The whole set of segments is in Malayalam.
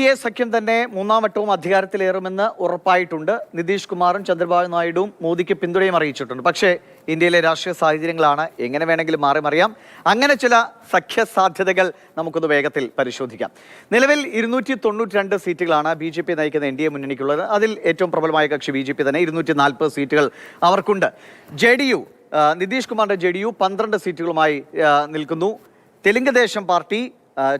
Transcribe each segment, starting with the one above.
എ സഖ്യം തന്നെ മൂന്നാം വട്ടവും അധികാരത്തിലേറുമെന്ന് ഉറപ്പായിട്ടുണ്ട്. നിതീഷ് കുമാറും ചന്ദ്രബാബു നായിഡുവും മോദിക്ക് പിന്തുണയും അറിയിച്ചിട്ടുണ്ട്. പക്ഷേ ഇന്ത്യയിലെ രാഷ്ട്രീയ സാഹചര്യങ്ങളാണ് എങ്ങനെ വേണമെങ്കിലും മാറി മറിയാം. അങ്ങനെ ചില സഖ്യ സാധ്യതകൾ നമുക്കൊന്ന് വേഗത്തിൽ പരിശോധിക്കാം. നിലവിൽ 292 സീറ്റുകളാണ് BJP നയിക്കുന്ന NDA മുന്നണിക്കുള്ളത്. അതിൽ ഏറ്റവും പ്രബലമായ കക്ഷി BJP തന്നെ. 240 സീറ്റുകൾ അവർക്കുണ്ട്. JDU നിതീഷ് കുമാറിന്റെ JDU 12 സീറ്റുകളുമായി നിൽക്കുന്നു. തെലുങ്ക് ദേശം പാർട്ടി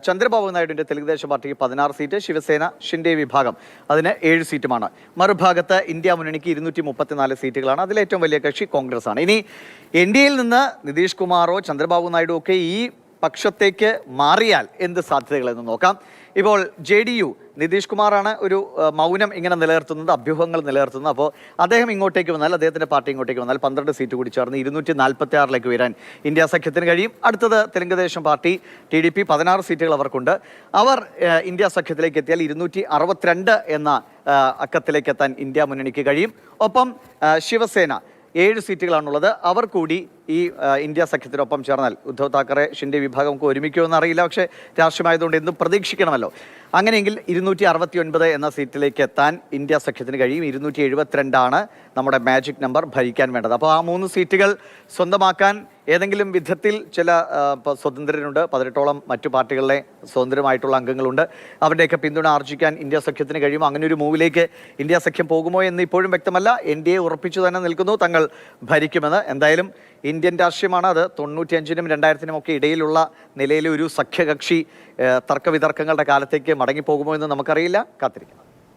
ചന്ദ്രബാബു നായിഡുവിന്റെ തെലുങ്ക് ദേശം പാർട്ടിക്ക് 16 സീറ്റ്, ശിവസേന ഷിൻഡെ വിഭാഗം അതിന് 7 സീറ്റുമാണ്. മറുഭാഗത്ത് ഇന്ത്യ മുന്നണിക്ക് 234 സീറ്റുകളാണ്. അതിലേറ്റവും വലിയ കക്ഷി കോൺഗ്രസ് ആണ്. ഇനി NDAയിൽ നിന്ന് നിതീഷ് കുമാറോ ചന്ദ്രബാബു നായിഡു ഒക്കെ ഈ പക്ഷത്തേക്ക് മാറിയാൽ എന്ത് സാധ്യതകളെന്ന് നോക്കാം. ഇപ്പോൾ JDU നിതീഷ് കുമാറാണ് ഒരു മൗനം ഇങ്ങനെ നിലനിർത്തുന്നത്, അഭ്യൂഹങ്ങൾ നിലനിർത്തുന്നത്. അപ്പോൾ അദ്ദേഹം ഇങ്ങോട്ടേക്ക് വന്നാൽ, അദ്ദേഹത്തിൻ്റെ പാർട്ടി ഇങ്ങോട്ടേക്ക് വന്നാൽ 12 സീറ്റ് കൂടി ചേർന്ന് 246 ഉയരാൻ ഇന്ത്യ സഖ്യത്തിന് കഴിയും. അടുത്തത് തെലുങ്ക് ദേശം പാർട്ടി TDP 16 സീറ്റുകൾ അവർക്കുണ്ട്. അവർ ഇന്ത്യ സഖ്യത്തിലേക്ക് എത്തിയാൽ 262 എന്ന അക്കത്തിലേക്ക് എത്താൻ ഇന്ത്യ മുന്നണിക്ക് കഴിയും. ഒപ്പം ശിവസേന 7 സീറ്റുകളാണുള്ളത്. അവർ കൂടി ഈ ഇന്ത്യ സഖ്യത്തിനൊപ്പം ചേർന്നാൽ ഉദ്ധവ് താക്കറെ ഷിൻഡെ വിഭാഗം നമുക്ക് ഒരുമിക്കുമെന്ന് അറിയില്ല. പക്ഷേ രാഷ്ട്രീയമായതുകൊണ്ട് എന്തും പ്രതീക്ഷിക്കണമല്ലോ. അങ്ങനെയെങ്കിൽ 269 എന്ന സീറ്റിലേക്ക് എത്താൻ ഇന്ത്യ സഖ്യത്തിന് കഴിയും. 272 നമ്മുടെ മാജിക് നമ്പർ ഭരിക്കാൻ വേണ്ടത്. അപ്പോൾ ആ 3 സീറ്റുകൾ സ്വന്തമാക്കാൻ ഏതെങ്കിലും വിധത്തിൽ ചില സ്വതന്ത്രരുണ്ട്. 18ഓളം മറ്റു പാർട്ടികളിലെ സ്വതന്ത്രമായിട്ടുള്ള അംഗങ്ങളുണ്ട്. അവരുടെയൊക്കെ പിന്തുണ ആർജിക്കാൻ ഇന്ത്യ സഖ്യത്തിന് കഴിയുമോ? അങ്ങനെ ഒരു മൂവിലേക്ക് ഇന്ത്യ സഖ്യം പോകുമോ എന്ന് ഇപ്പോഴും വ്യക്തമല്ല. NDA ഉറപ്പിച്ചു തന്നെ നിൽക്കുന്നു തങ്ങൾ ഭരിക്കുമെന്ന്. എന്തായാലും ഇന്ത്യൻ രാഷ്ട്രീയമാണ് അത്. 95-നും 2000-നും ഒക്കെ ഇടയിലുള്ള നിലയിലെ ഒരു സഖ്യകക്ഷി തർക്കവിതർക്കങ്ങളുടെ കാലത്തേക്ക് മടങ്ങിപ്പോകുമോ എന്ന് നമുക്കറിയില്ല. കാത്തിരിക്കാം.